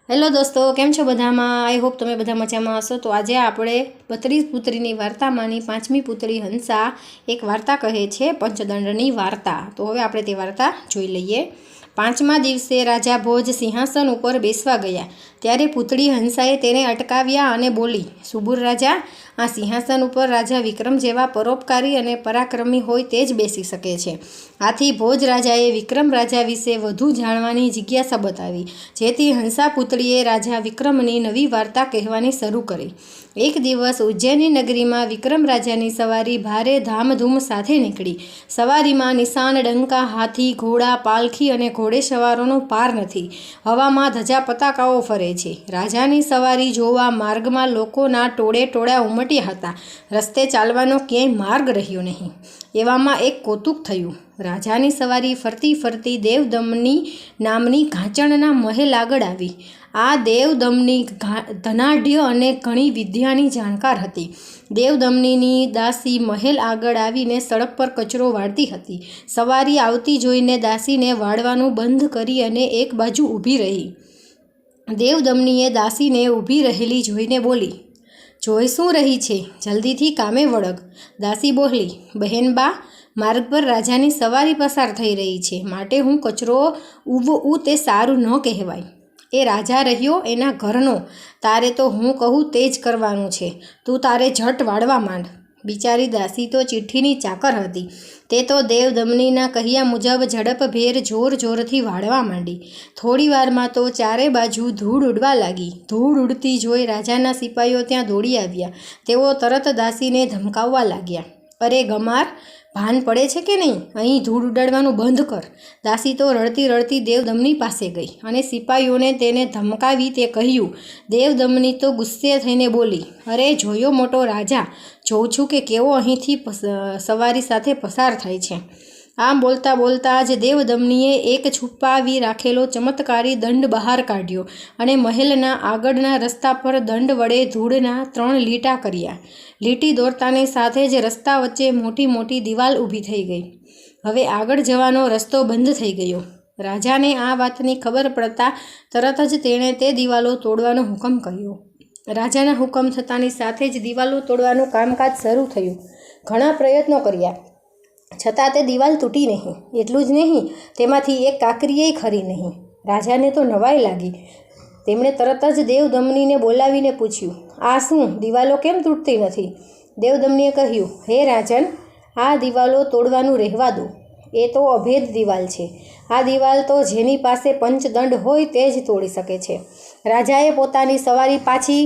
Hello દોસ્તો, કેમ છો બધામાં? આઈ હોપ તમે બધા મજામાં હશો। તો આજે આપણે 32 પુત્રીની વાર્તામાંની 5મી પુત્રી હંસા એક વાર્તા કહે છે, પંચદંડની વાર્તા। તો હવે આપણે તે વાર્તા જોઈ લઈએ। 5મા દિવસે રાજા ભોજ સિંહાસન ઉપર બેસવા ગયા ત્યારે પુત્રી હંસાએ તેને અટકાવ્યા અને બોલી, સુબુર રાજા, આ સિંહાસન ઉપર રાજા વિક્રમ જેવા પરોપકારી અને પરાક્રમી હોય તે જ બેસી શકે છે। આથી ભોજ રાજાએ વિક્રમ રાજા વિશે વધુ જાણવાની જિજ્ઞાસા બતાવી, જેથી હંસા પુત્રીએ રાજા વિક્રમની નવી વાર્તા કહેવાની શરૂ કરી। એક દિવસ ઉજ્જૈની નગરીમાં વિક્રમ રાજાની સવારી ભારે ધામધૂમ સાથે નીકળી। સવારીમાં નિશાન, ડંકા, હાથી, ઘોડા, પાલખી અને ઘોડેસવારોનો પાર નથી। હવામાં ધજા પતાકાઓ ફરે છે। રાજાની સવારી જોવા માર્ગમાં લોકોના ટોળે ટોળા ઉમટ્યા હતા। રસ્તે ચાલવાનો ક્યાંય માર્ગ રહ્યો નહીં। એવામાં એક કૌતુક થયું। રાજાની સવારી ફરતી ફરતી દેવદમની નામની ઘાંચણના મહેલ આગળ આવી। આ દેવદમની ધનાઢ્ય અને ઘણી વિદ્યાની જાણકાર હતી। દેવદમનીની દાસી મહેલ આગળ આવીને સડક પર કચરો વાળતી હતી। સવારી આવતી જોઈને દાસીને વાળવાનું બંધ કરી અને એક બાજુ ઊભી રહી। દેવદમનીએ દાસીને ઊભી રહેલી જોઈને બોલી, જોઈ શું રહી છે? જલ્દીથી કામે વળગ। દાસી બોલી, બહેનબા, માર્ગ પર રાજાની સવારી પસાર થઈ રહી છે, માટે હું કચરો ઉવવું તે સારું ન કહેવાય। એ રાજા રહ્યો એના ઘરનો, તારે તો હું કહું તે જ કરવાનું છે। તું તારે ઝટ વાળવા માંડ। બિચારી દાસી તો ચિઠ્ઠીની ચાકર હતી। તે તો દેવદમનીના કહ્યા મુજબ ઝડપભેર જોર જોરથી વાળવા માંડી। થોડી વારમાં તો ચારે બાજુ ધૂળ ઉડવા લાગી। ધૂળ ઉડતી જોઈ રાજાના સિપાઈઓ ત્યાં દોડી આવ્યા। તેઓ તરત દાસીને ધમકાવવા લાગ્યા, અરે ગમાર, ભાન પડે છે કે નહીં? અહીં ધૂળ ઉડાડવાનું બંધ કર। દાસી તો રડતી રડતી દેવદમની પાસે ગઈ અને સિપાઈઓને તેને ધમકાવી તે કહ્યું। દેવદમની તો ગુસ્સે થઈને બોલી, અરે જોયો મોટો રાજા, જોઉં છું કે કેવો અહીંથી સવારી સાથે પસાર થાય છે। આમ બોલતા બોલતા જ દેવદમનીએ એક છુપાવી રાખેલો ચમત્કારી દંડ બહાર કાઢ્યો અને મહેલના આગળના રસ્તા પર દંડ વડે ધૂળના 3 લીટા કર્યા। લીટી દોરતાની સાથે જ રસ્તા વચ્ચે મોટી મોટી દિવાલ ઊભી થઈ ગઈ। હવે આગળ જવાનો રસ્તો બંધ થઈ ગયો। રાજાને આ વાતની ખબર પડતા તરત જ તેણે તે દિવાલો તોડવાનો હુકમ કર્યો। રાજાના હુકમ થતાની સાથે જ દિવાલો તોડવાનું કામકાજ શરૂ થયું। ઘણા પ્રયત્નો કર્યા, છતાં તે દિવાલ તૂટી નહીં। એટલું જ નહીં, તેમાંથી એક કાંકરીએ ખરી નહીં। રાજાને તો નવાઈ લાગી। તેમણે તરત જ દેવદમનીને બોલાવીને પૂછ્યું, આ શું, દિવાલો કેમ તૂટતી નથી? દેવદમનીએ કહ્યું, હે રાજન, આ દિવાલો તોડવાનું રહેવા દો। એ તો અભેદ દિવાલ છે। આ દિવાલ તો જેની પાસે પંચદંડ હોય તે જ તોડી શકે છે। રાજાએ પોતાની સવારી પાછી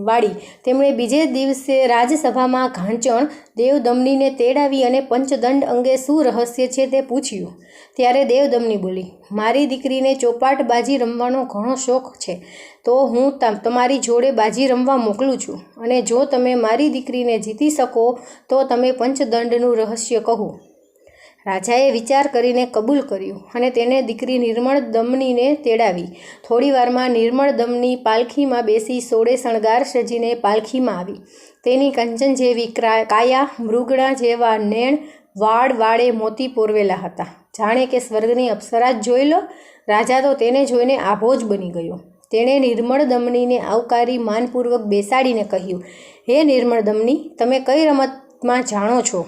વાળી। તેમણે બીજે દિવસે રાજસભામાં ઘાંચણ દેવદમનીને તેડાવી અને પંચદંડ અંગે શું રહસ્ય છે તે પૂછ્યું। ત્યારે દેવદમની બોલી, મારી દીકરીને ચોપાટબાજી રમવાનો ઘણો શોખ છે, તો હું તમારી જોડે બાજી રમવા મોકલું છું, અને જો તમે મારી દીકરીને જીતી શકો તો તમે પંચદંડનું રહસ્ય કહો। રાજાએ વિચાર કરીને કબૂલ કર્યું અને તેને દીકરી નિર્મળ દમનીને તેડાવી। થોડી વારમાં નિર્મળ દમની પાલખીમાં બેસી સોળે શણગાર સજીને પાલખીમાં આવી। તેની કંચન જેવી કાયા, મૃગણા જેવા નેણ, વાળ વાળે મોતી પોરવેલા હતા, જાણે કે સ્વર્ગની અપ્સરા જ જોઈ લો। રાજા તો તેને જોઈને આભો જ બની ગયો। તેણે નિર્મળ દમનીને આવકારી માનપૂર્વક બેસાડીને કહ્યું, હે નિર્મળ દમની, તમે કઈ રમતમાં જાણો છો?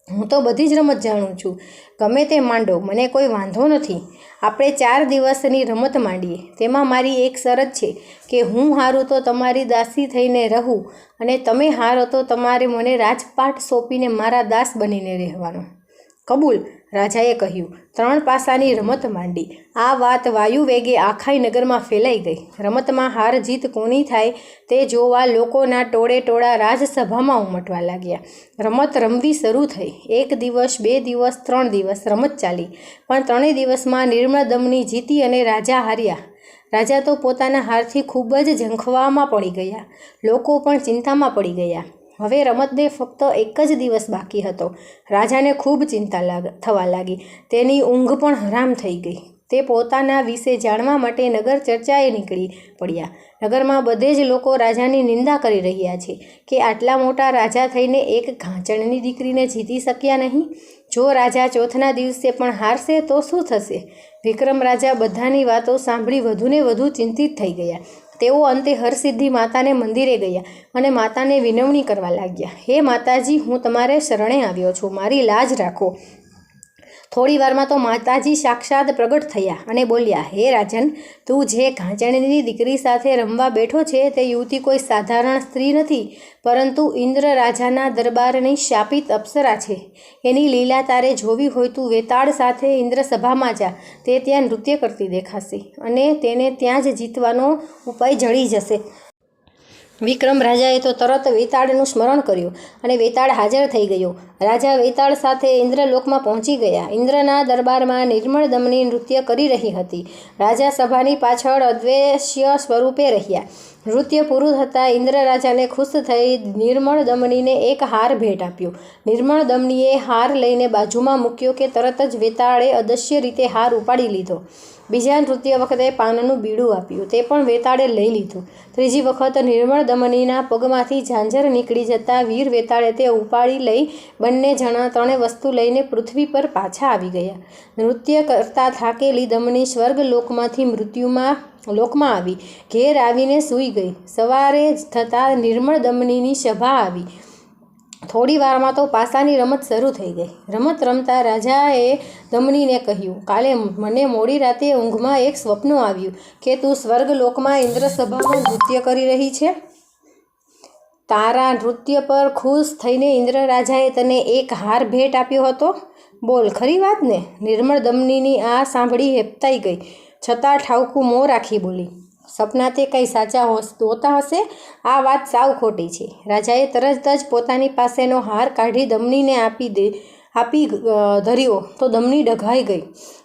હું તો બધી જ રમત જાણું છું। ગમે તે માંડો, મને કોઈ વાંધો નથી। આપણે 4 દિવસની રમત માંડીએ। તેમાં મારી એક શરત છે કે હું હારું તો તમારી દાસી થઈને રહું, અને તમે હારો તો તમારે મને રાજપાટ સોંપીને મારા દાસ બનીને રહેવાનો। કબૂલ, રાજાએ કહ્યું। 3 પાસાની રમત માંડી। આ વાત વાયુ વેગે આખાય નગરમાં ફેલાઈ ગઈ। રમતમાં હાર જીત કોની થાય તે જોવા લોકોના ટોળે ટોળા રાજસભામાં ઉમટવા લાગ્યા। રમત રમવી શરૂ થઈ। 1 દિવસ, 2 દિવસ, 3 દિવસ રમત ચાલી, પણ 3 દિવસમાં નિર્મળ દમની જીતી અને રાજા હાર્યા। રાજા તો પોતાના હારથી ખૂબ જ ઝંખવામાં પડી ગયા। લોકો પણ ચિંતામાં પડી ગયા। હવે રમતને ફક્ત 1 જ દિવસ બાકી હતો। રાજાને ખૂબ ચિંતા થવા લાગી। તેની ઊંઘ પણ હરામ થઈ ગઈ। તે પોતાના વિશે જાણવા માટે નગર ચર્ચાએ નીકળી પડ્યા। નગરમાં બધે જ લોકો રાજાની નિંદા કરી રહ્યા છે કે આટલા મોટા રાજા થઈને એક ઘાંચણની દીકરીને જીતી શક્યા નહીં। જો રાજા ચોથના દિવસે પણ હારશે તો શું થશે? વિક્રમ રાજા બધાની વાતો સાંભળી વધુને વધુ ચિંતિત થઈ ગયા. તેઓ અંતે હરસિદ્ધિ માતાને મંદિરે ગયા અને માતાને વિનવણી કરવા લાગ્યા. હે માતાજી, હું તમારે શરણે આવ્યો છું, મારી લાજ રાખો. થોડી વારમાં તો માતાજી સાક્ષાત પ્રગટ થયા અને બોલ્યા, હે રાજન, તું જે ઘાંચણીની દીકરી સાથે રમવા બેઠો છે તે યુવતી કોઈ સાધારણ સ્ત્રી નથી, પરંતુ ઇન્દ્ર રાજાના દરબારની શાપિત અપ્સરા છે. એની લીલા તારે જોવી હોય તું વેતાળ સાથે ઇન્દ્ર સભામાં જા. તે ત્યાં નૃત્ય કરતી દેખાશે અને તેને ત્યાં જ જીતવાનો ઉપાય જળી જશે. વિક્રમ રાજાએ તો તરત વેતાળનું સ્મરણ કર્યું અને વેતાળ હાજર થઈ ગયો. રાજા વેતાળ સાથે ઇન્દ્રલોકમાં પહોંચી ગયા. ઇન્દ્રના દરબારમાં નિર્મળ દમની નૃત્ય કરી રહી હતી. રાજા સભાની પાછળ અદ્વૈશ્ય સ્વરૂપે રહ્યા. નૃત્ય પૂરું થતાં ઇન્દ્ર રાજાને ખુશ થઈ નિર્મળ દમનીને એક હાર ભેટ આપ્યો. નિર્મળ દમનીએ હાર લઈને બાજુમાં મૂક્યો કે તરત જ વેતાળે અદશ્ય રીતે હાર ઉપાડી લીધો. બીજા નૃત્ય વખતે પાનનું બીડું આપ્યું, તે પણ વેતાળે લઈ લીધું. ત્રીજી વખત નિર્મળ દમનીના પગમાંથી ઝાંઝર નીકળી જતાં વીર વેતાળે તે ઉપાડી લઈ બંને જણા ત્રણે વસ્તુ લઈને પૃથ્વી પર પાછા આવી ગયા. નૃત્ય કરતાં થાકેલી દમની સ્વર્ગલોકમાંથી લોકમાં આવી. ઘેર આવીને સૂઈ ગઈ. સવારે થતાં નિર્મળ દમનીની સભા આવી. થોડી વારમાં તો પાસાની રમત શરૂ થઈ ગઈ. રમત રમતા રાજાએ દમનીને કહ્યું, કાલે મને મોડી રાતે ઊંઘમાં એક સ્વપ્ન આવ્યું કે તું સ્વર્ગલોકમાં ઇન્દ્રસભામાં નૃત્ય કરી રહી છે. તારા નૃત્ય પર ખુશ થઈને ઇન્દ્ર રાજાએ તને એક હાર ભેટ આપ્યો હતો. બોલ, ખરી વાત ને? નિર્મળ દમનીની આ સાંભળી હેપતાઈ ગઈ, છતાં ઠાવકું મોં રાખી બોલી, સપના તે કંઈ સાચા હોતા હશે. આ વાત સાવ ખોટી છે. રાજાએ તરત જ પોતાની પાસેનો હાર કાઢી દમનીને આપી ધર્યો તો દમની ડઘાઈ ગઈ.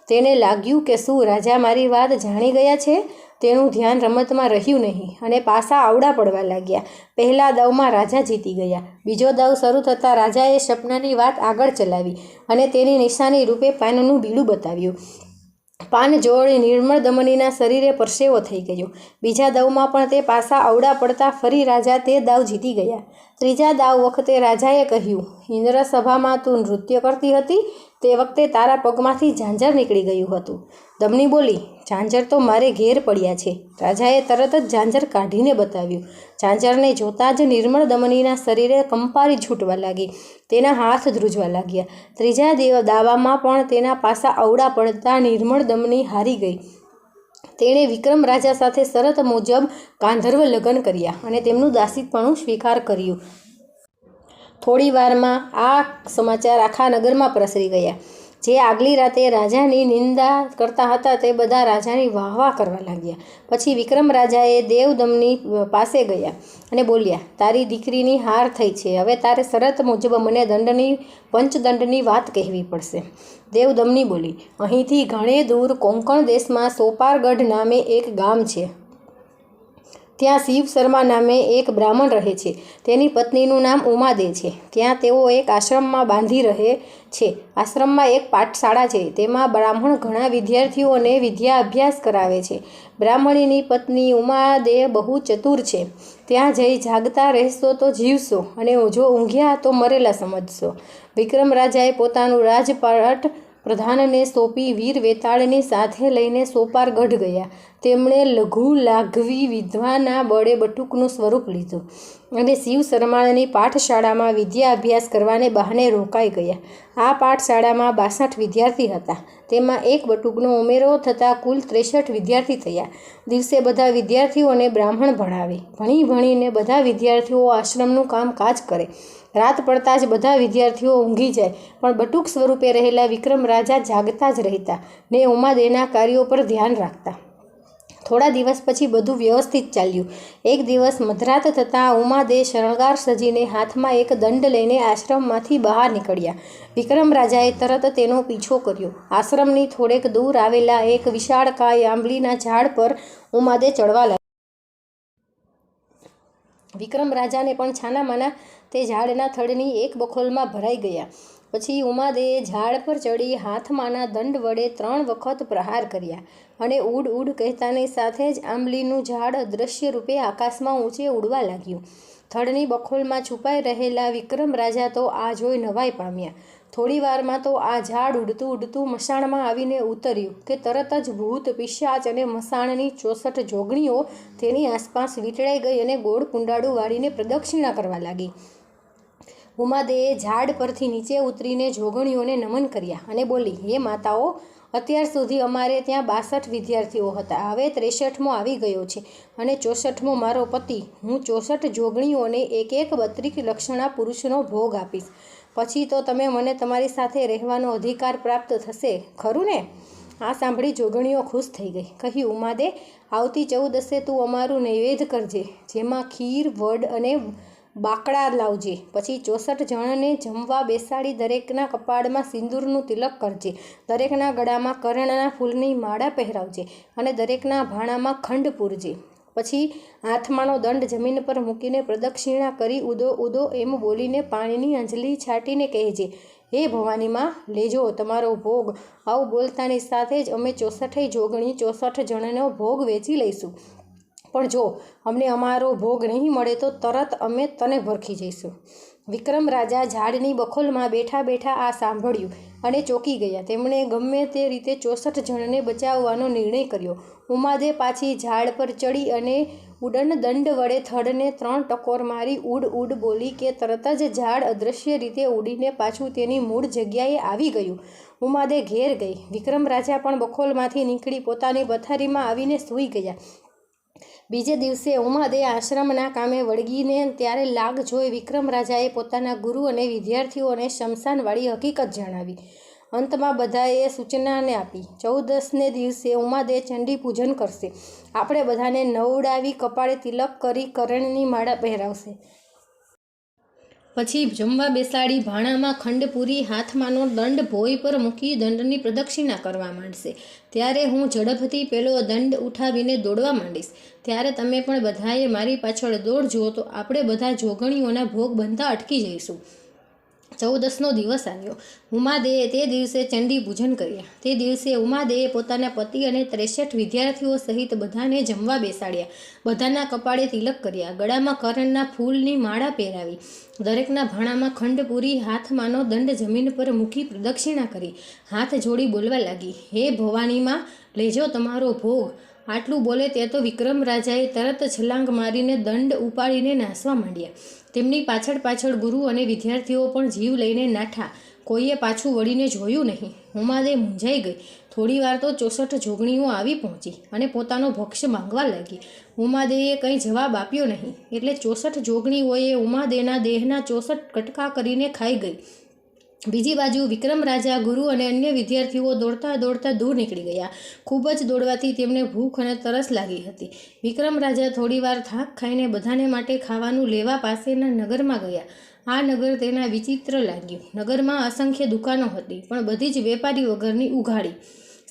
તેને લાગ્યું કે શું રાજા મારી વાત જાણી ગયા છે. તેનું ધ્યાન રમતમાં રહ્યું નહીં અને પાસા આવડા પડવા લાગ્યા. પહેલા દાવમાં રાજા જીતી ગયા. બીજો દાવ શરૂ થતાં રાજાએ સપનાની વાત આગળ ચલાવી અને તેની નિશાની રૂપે પાનનું બીડું બતાવ્યું. પાન જોડી નિર્મળ દમનીના શરીરે પરસેવો થઈ ગયો. બીજા દાવમાં પણ તે પાસા આવડા પડતા ફરી રાજા તે દાવ જીતી ગયા. ત્રીજા દાવ વખતે રાજાએ કહ્યું, ઇન્દ્ર સભામાં તું નૃત્ય કરતી હતી તે વખતે તારા પગમાંથી ઝાંઝર નીકળી ગયું હતું. દમની બોલી, ઝાંઝર તો મારે ઘેર પડ્યા છે. રાજાએ તરત જ ઝાંઝર કાઢીને બતાવ્યું. ઝાંઝરને જોતાં જ નિર્મળ દમનીના શરીરે કંપારી છૂટવા લાગી. તેના હાથ ધ્રુજવા લાગ્યા. ત્રીજા દાવામાં પણ તેના પાસા અવડા પડતા નિર્મળ દમની હારી ગઈ. તેણે વિક્રમ રાજા સાથે શરત મુજબ ગાંધર્વ લગ્ન કર્યા અને તેમનું દાસીપણું સ્વીકાર કર્યું. થોડી વારમાં આ સમાચાર આખા નગરમાં પ્રસરી ગયા. જે આગલી રાતે રાજાની નિંદા કરતા હતા તે બધા રાજાની વાહવાહ કરવા લાગ્યા. પછી વિક્રમ રાજાએ દેવદમની પાસે ગયા અને બોલ્યા, તારી દીકરીની હાર થઈ છે. હવે તારે શરત મુજબ મને પંચદંડની વાત કહેવી પડશે. દેવદમની બોલી, અહીંથી ઘણે દૂર કોંકણ દેશમાં સોપારગઢ નામે એક ગામ છે. ત્યાં શિવ શર્મા નામે એક બ્રાહ્મણ રહે છે. તેની પત્નીનું નામ ઉમાદે છે. ત્યાં તેઓ એક આશ્રમમાં બાંધી રહે છે. આશ્રમમાં એક પાઠશાળા છે. તેમાં બ્રાહ્મણ ઘણા વિદ્યાર્થીઓને વિદ્યા અભ્યાસ કરાવે છે. બ્રાહ્મણીની પત્ની ઉમાદે બહુ ચતુર છે. ત્યાં જઈ જાગતા રહેશો તો જીવશો અને જો ઊંઘ્યા તો મરેલા સમજશો. વિક્રમ રાજાએ પોતાનું રાજપાટ પ્રધાનને સોંપી વીર વેતાળની સાથે લઈને સોપારગઢ ગયા. તેમણે લઘુ લાઘવી વિધવાના બળે બટુકનું સ્વરૂપ લીધું અને શિવ શર્માની પાઠશાળામાં વિદ્યા અભ્યાસ કરવાને બહાને રોકાઈ ગયા. આ પાઠશાળામાં 62 વિદ્યાર્થી હતા. તેમાં એક બટુકનો ઉમેરો થતાં કુલ 63 વિદ્યાર્થી થયા. દિવસે બધા વિદ્યાર્થીઓને બ્રાહ્મણ ભણાવે. ભણીને બધા વિદ્યાર્થીઓ આશ્રમનું કામકાજ કરે. રાત પડતાં જ બધા વિદ્યાર્થીઓ ઊંઘી જાય, પણ બટુક સ્વરૂપે રહેલા વિક્રમ રાજા જાગતા જ રહેતા ને ઉમાદેના કાર્યો પર ધ્યાન રાખતા. થોડા દિવસ પછી બધું વ્યવસ્થિત ચાલ્યું. એક દિવસ મધરાત થતાં ઉમાદે શણગાર સજીને હાથમાં એક દંડ લઈને આશ્રમમાંથી બહાર નીકળ્યા. વિક્રમ રાજાએ તરત તેનો પીછો કર્યો. આશ્રમની થોડેક દૂર આવેલા એક વિશાળકાય આંબલીના ઝાડ પર ઉમાદે ચડવા લાગ્યા. વિક્રમ રાજાને પણ છાનામાના તે ઝાડના થડની એક બખોલમાં ભરાઈ ગયા. પછી ઉમાદેએ ઝાડ પર ચડી હાથમાંના દંડ વડે 3 વખત પ્રહાર કર્યા અને ઉડ ઉડ કહેતાની સાથે જ આંબલીનું ઝાડ અદૃશ્ય રૂપે આકાશમાં ઊંચે ઉડવા લાગ્યું. થડની બખોલમાં છુપાઈ રહેલા વિક્રમ રાજા તો આ જોઈ નવાઈ પામ્યા. થોડી વારમાં તો આ ઝાડ ઉડતું ઉડતું મસાણમાં આવીને ઉતર્યું કે તરત જ ભૂત પિશાચ અને મસાણની 64 જોગણીઓ તેની આસપાસ વીંટળાઈ ગઈ અને ગોળ કુંડાળું વાળીને પ્રદક્ષિણા કરવા લાગી. ઉમાદેએ ઝાડ પરથી નીચે ઉતરીને જોગણીઓને નમન કર્યા અને બોલી, હે માતાઓ, અત્યાર સુધી અમારે ત્યાં 62 વિદ્યાર્થીઓ હતા. હવે 63મો આવી ગયો છે અને 64મો મારો પતિ. હું 64 જોગણીઓને એક 32 લક્ષણા પુરુષનો ભોગ આપીશ. પછી તો તમે મને તમારી સાથે રહેવાનો અધિકાર પ્રાપ્ત થશે, ખરું ને? આ સાંભળી જોગણીઓ ખુશ થઈ ગઈ. કહ્યું, ઉમાદે, આવતી 14 તું અમારું નૈવેદ્ય કરજે, જેમાં ખીર, વડ અને બાકડા લાવજે. પછી 64 જણને જમવા બેસાડી દરેકના કપાળમાં સિંદૂરનું તિલક કરજે, દરેકના ગળામાં કરણના ફૂલની માળા પહેરાવજે અને દરેકના ભાણામાં ખંડ પૂરજે. પછી હાથમાંનો દંડ જમીન પર મૂકીને પ્રદક્ષિણા કરી ઉદો ઉદો એમ બોલીને પાણીની અંજલી છાંટીને કહેજે, હે ભવાનીમાં, લેજો તમારો ભોગ. આવું બોલતાની સાથે જ અમે 64 જોગણી 64 જણનો ભોગ વેચી લઈશું. પણ જો અમને અમારો ભોગ નહીં મળે તો તરત અમે તને ભરખી જઈશું. વિક્રમ રાજા ઝાડની બખોલમાં બેઠા બેઠા આ સાંભળ્યું અને ચોંકી ગયા. તેમણે ગમે તે રીતે 64 જણને બચાવવાનો નિર્ણય કર્યો. ઉમાદે પાછી ઝાડ પર ચડી અને ઉડન દંડ વડે થડને 3 ટકોર મારી ઉડ ઉડ બોલી કે તરત જ ઝાડ અદૃશ્ય રીતે ઉડીને પાછું તેની મૂળ જગ્યાએ આવી ગયું. ઉમાદે ઘેર ગઈ. વિક્રમ રાજા પણ બખોલમાંથી નીકળી પોતાની પથારીમાં આવીને સૂઈ ગયા. બીજે દિવસે ઉમાદે આશ્રમના કામે વળગીને ત્યારે લાગ જોઈ વિક્રમ રાજાએ પોતાના ગુરુ અને વિદ્યાર્થીઓને શમશાનવાળી હકીકત જણાવી. અંતમાં બધાએ સૂચનાને આપી, 14ને દિવસે ઉમાદે ચંડી પૂજન કરશે. આપણે બધાને નવડાવી કપાળે તિલક કરી કરણની માળા પહેરાવશે. પછી જમવા બેસાડી ભાણામાં ખંડ પૂરી હાથમાંનો દંડ ભોય પર મૂકી દંડની પ્રદક્ષિણા કરવા માંડશે. ત્યારે હું ઝડપથી પેલો દંડ ઉઠાવીને દોડવા માંડીશ. ત્યારે તમે પણ બધાએ મારી પાછળ દોડજો તો આપણે બધા જોગણીઓના ભોગ બનતા અટકી જઈશું. 14નો દિવસ આવ્યો. ઉમાદેએ તે દિવસે ચંડી પૂજન કર્યા. તે દિવસે ઉમાદેએ પોતાના પતિ અને 63 વિદ્યાર્થીઓ સહિત બધાને જમવા બેસાડ્યા. બધાના કપાળે તિલક કર્યા, ગળામાં કરણના ફૂલની માળા પહેરાવી, દરેકના ભાણામાં ખંડ પૂરી હાથમાંનો દંડ જમીન પર મૂકી પ્રદક્ષિણા કરી, હાથ જોડી બોલવા લાગી, હે ભવાનીમાં, લેજો તમારો ભોગ. આટલું બોલે તે તો વિક્રમ રાજાએ તરત છલાંગ મારીને દંડ ઉપાડીને નાસવા માંડ્યા. તેમની પાછળ પાછળ ગુરુ અને વિદ્યાર્થીઓ પણ જીવ લઈને નાઠા. કોઈએ પાછું વળીને જોયું નહીં. ઉમાદે મૂંઝાઈ ગઈ. થોડી વાર તો 64 જોગણીઓ આવી પહોંચી અને પોતાનો ભક્ષ્ય માંગવા લાગી. ઉમાદેએ કંઈ જવાબ આપ્યો નહીં એટલે 64 જોગણીઓએ ઉમાદેના દેહના 64 કટકા કરીને ખાઈ ગઈ. બીજી બાજુ વિક્રમ રાજા, ગુરુ અને અન્ય વિદ્યાર્થીઓ દોડતા દોડતા દૂર નીકળી ગયા. ખૂબ જ દોડવાથી તેમને ભૂખ અને તરસ લાગી હતી. વિક્રમ રાજા થોડીવાર થાક ખાઈને બધાને માટે ખાવાનું લેવા પાસેના નગરમાં ગયા. આ નગર તેના વિચિત્ર લાગ્યું. નગરમાં અસંખ્ય દુકાનો હતી, પણ બધી જ વેપારી વગરની ઉઘાડી.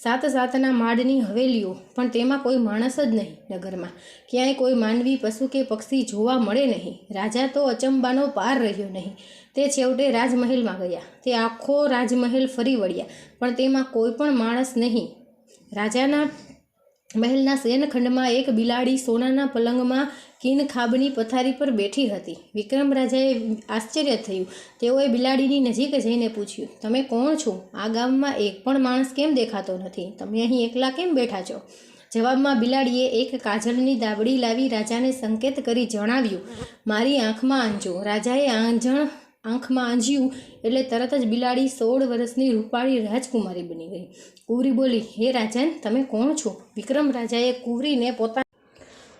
7 માળની હવેલીઓ, પણ તેમાં કોઈ માણસ જ નહીં. નગરમાં ક્યાંય કોઈ માનવી, પશુ કે પક્ષી જોવા મળે નહીં. રાજા તો અચંબાનો પાર રહ્યો નહીં. તે છેવટે રાજમહેલમાં ગયા. તે આખો રાજમહેલ ફરી વળ્યા, પણ તેમાં કોઈ પણ માણસ નહીં. રાજાના મહેલના શયનખંડમાં એક બિલાડી સોનાના પલંગમાં કીન ખાબની પથારી પર બેઠી હતી. વિક્રમ રાજાએ આશ્ચર્ય થયું. તેઓએ બિલાડીની નજીક જઈને પૂછ્યું, તમે કોણ છો? આ ગામમાં એક પણ માણસ કેમ દેખાતો નથી? તમે અહીં એકલા કેમ બેઠા છો? જવાબમાં બિલાડીએ એક કાજળની દાબડી લાવી રાજાને સંકેત કરી જણાવ્યું, મારી આંખમાં આંજો. રાજાએ આંખમાં આંજ્યું એટલે તરત જ બિલાડી 16 વર્ષની રૂપાળી રાજકુમારી બની ગઈ. કુંવરી બોલી, હે રાજન, તમે કોણ છો? વિક્રમ રાજાએ કુંવરીને પોતાની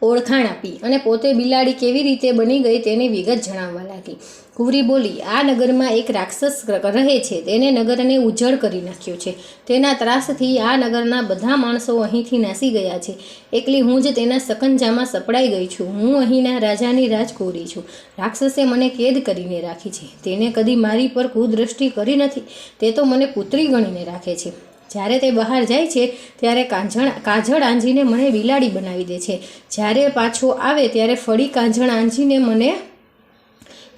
ઓળખાણ આપી અને પોતે બિલાડી કેવી રીતે બની ગઈ તેની વિગત જણાવવા લાગી. કુંવરી બોલી, આ નગરમાં એક રાક્ષસ રહે છે. તેને નગરને ઉજ્જડ કરી નાખ્યો છે. તેના ત્રાસથી આ નગરના બધા માણસો અહીંથી નાસી ગયા છે. એકલી હું જ તેના સકંજામાં સપડાઈ ગઈ છું. હું અહીંના રાજાની રાજકુંવરી છું. રાક્ષસે મને કેદ કરીને રાખી છે. તેને કદી મારી પર કુદ્રષ્ટિ કરી નથી. તે તો મને પુત્રી ગણીને રાખે છે. જ્યારે તે બહાર જાય છે ત્યારે કાજળ આંજીને મને બિલાડી બનાવી દે છે. જ્યારે પાછો આવે ત્યારે ફળી કાજળ આંજીને મને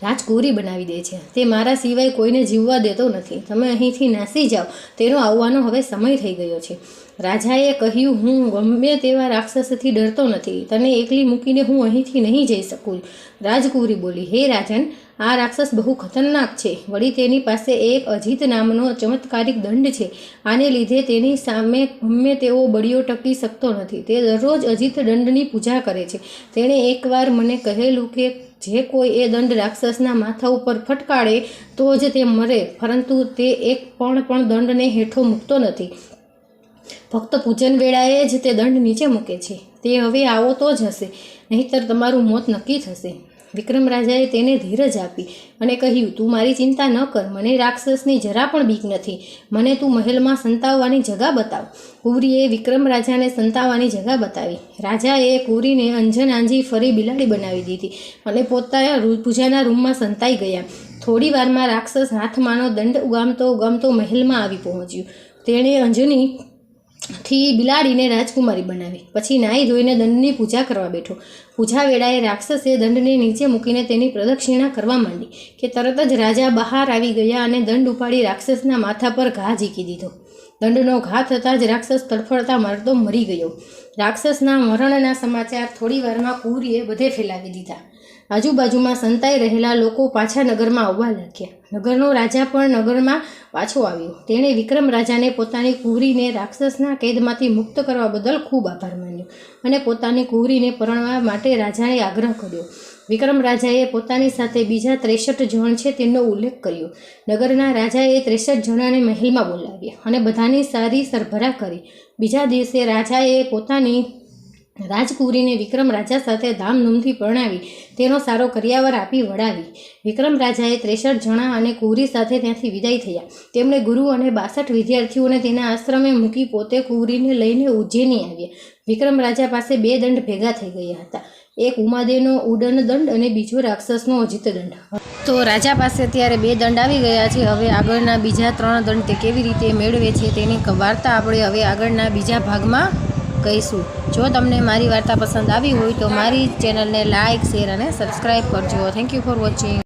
રાજકુંવરી બનાવી દે છે. તે મારા સિવાય કોઈને જીવવા દેતો નથી. તમે અહીંથી નાસી જાઓ. તેનો આવવાનો હવે સમય થઈ ગયો છે. રાજાએ કહ્યું, હું ગમે તેવા રાક્ષસથી ડરતો નથી. તને એકલી મૂકીને હું અહીંથી નહીં જઈ શકું. રાજકુંવરી બોલી, હે રાજન, આ રાક્ષસ બહુ ખતરનાક છે. વળી તેની પાસે એક અજીત નામનો ચમત્કારિક દંડ છે. આને લીધે તેની સામે ગમે તેવો બળિયો ટકી શકતો નથી. તે દરરોજ અજીત દંડની પૂજા કરે છે. તેણે એકવાર મને કહેલું કે જે કોઈ એ દંડ રાક્ષસના માથા ઉપર ફટકારે તો જ તે મરે, પરંતુ તે એક પણ દંડને હેઠો મૂકતો નથી. ફક્ત પૂજન વેળાએ જ તે દંડ નીચે મૂકે છે. તે હવે આવો તો જ હશે, નહીંતર તમારું મોત નક્કી થશે. વિક્રમ રાજાએ તેને ધીરજ આપી અને કહ્યું, તું મારી ચિંતા ન કર. મને રાક્ષસની જરા પણ બીક નથી. મને તું મહેલમાં સંતાવવાની જગા બતાવ. કુંવરીએ વિક્રમ રાજાને સંતાવવાની જગા બતાવી. રાજાએ કુંવરીને અંજન આંજી ફરી બિલાડી બનાવી દીધી અને પોતાના પૂજાના રૂમમાં સંતાઈ ગયા. થોડી વારમાં રાક્ષસ હાથમાંનો દંડ ઉગામતો મહેલમાં આવી પહોંચ્યું. તેણે અંજની થી બિલાડીને રાજકુમારી બનાવી. પછી નાહી ધોઈને દંડની પૂજા કરવા બેઠો. પૂજા વેળાએ રાક્ષસે દંડને નીચે મૂકીને તેની પ્રદક્ષિણા કરવા માંડી કે તરત જ રાજા બહાર આવી ગયા અને દંડ ઉપાડી રાક્ષસના માથા પર ઘા ઝીકી દીધો. દંડનો ઘા થતાં જ રાક્ષસ તડફડતા મરતો મરી ગયો. રાક્ષસના મરણના સમાચાર થોડી વારમાં કુંવરીએ બધે ફેલાવી દીધા. આજુબાજુમાં સંતાઈ રહેલા લોકો પાછા નગરમાં આવવા લાગ્યા. નગરનો રાજા પણ નગરમાં પાછો આવ્યો. તેણે વિક્રમ રાજાને પોતાની કુંવરીને રાક્ષસના કેદમાંથી મુક્ત કરવા બદલ ખૂબ આભાર માન્યો અને પોતાની કુંવરીને પરણવા માટે રાજાને આગ્રહ કર્યો. વિક્રમ રાજાએ પોતાની સાથે બીજા 63 જણ છે તેનો ઉલ્લેખ કર્યો. નગરના રાજાએ 63 જણાને મહેલમાં બોલાવ્યા અને બધાની સારી સરભરા કરી. બીજા દિવસે રાજાએ પોતાની રાજકુંવરીને વિક્રમ રાજા સાથે ધામધૂમથી પરણાવી તેનો સારો કર્યાવર આપી વડાવી. વિક્રમ રાજાએ 63 જણા અને કુંવરી સાથે ત્યાંથી વિદાય થયા. તેમણે ગુરુ અને 62 વિદ્યાર્થીઓને તેના આશ્રમે મૂકી પોતે કુંવરીને લઈને ઉજ્જૈની આવ્યા. વિક્રમ રાજા પાસે 2 દંડ ભેગા થઈ ગયા હતા. એક ઉમાદેવનો ઉડન દંડ અને બીજો રાક્ષસનો અજીત દંડ. તો રાજા પાસે અત્યારે 2 દંડ આવી ગયા છે. હવે આગળના બીજા 3 દંડ તે કેવી રીતે મેળવે છે તેની વાર્તા આપણે હવે આગળના બીજા ભાગમાં કહીશું. જો તમને મારી વાર્તા પસંદ આવી હોય તો મારી ચેનલને લાઇક, શેર અને સબસ્ક્રાઈબ કરજો. Thank you for watching.